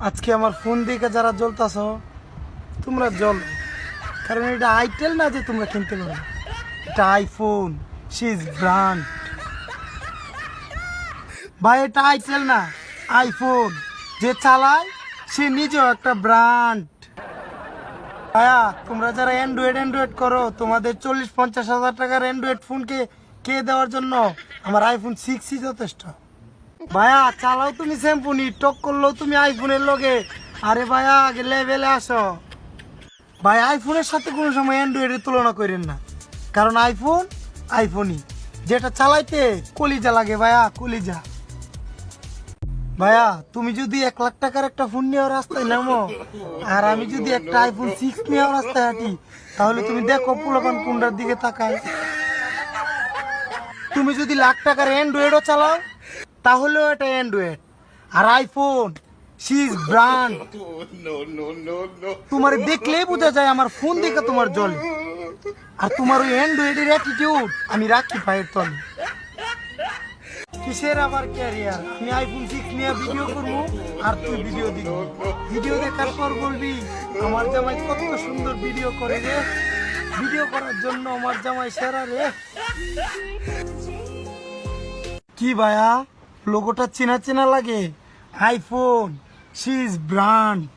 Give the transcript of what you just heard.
আজকে আমার ফোন দেখে যারা জ্বলতাছ তোমরা জ্বল, কারণ এটা আইটেল না যে তোমরা কিনতে পারো। এটা আইফোন, সি ইজ ব্র্যান্ড। ভাই এটা আইটেল না, আইফোন। যে চালায় সে নিজেও একটা ব্র্যান্ড। ভাইয়া তোমরা যারা অ্যান্ড্রয়েড করো, তোমাদের 40-50 হাজার টাকার অ্যান্ড্রয়েড ফোনকে কে দেওয়ার জন্য আমার আইফোন 6ই যথেষ্ট। ভাইয়া চালাও তুমি স্যামসুনি, টক করলো তুমি আইফোনের লগে। আরে ভাইয়া আগে লেভেলে আসো। ভাই আইফোনের সাথে কোনো সময় অ্যান্ড্রয়েডের তুলনা করেন না, কারণ আইফোন আইফোনই। যেটা চালাইতে কলিজা লাগে ভাইয়া, কলিজা। ভাইয়া তুমি যদি 1 লাখ টাকার একটা ফোন নিয়ে রাস্তায় নামো, আর আমি যদি একটা আইফোন 6 নিয়ে রাস্তায় হাঁটি, তাহলে তুমি দেখো পোলাপান কোনটার দিকে তাকায়। তুমি যদি লাখ টাকার অ্যান্ড্রয়েডও চালাও, তাহলেও এটা অ্যান্ড্রয়েড। আর আইফোন সি ইজ ব্র্যান্ড। তোমার দেখলেই বোঝা যায় আমার ফোন দেখে তোমার জলে। আর তোমার ওই অ্যান্ড্রয়েডের অ্যাটিটিউড আমি রাখি পায়ের তলে। কিসের আবার ক্যারিয়ার? আমি আইফোন 6 নিয়ে ভিডিও করবো আর তুই ভিডিও দিবি। ভিডিও দেখার পর বলবি আমার জামাই কত সুন্দর ভিডিও করে রে, ভিডিও করার জন্য আমার জামাই সেরা রে। কি ভাইয়া লোগোটা চেনা চেনা লাগে? IPhone C is brand.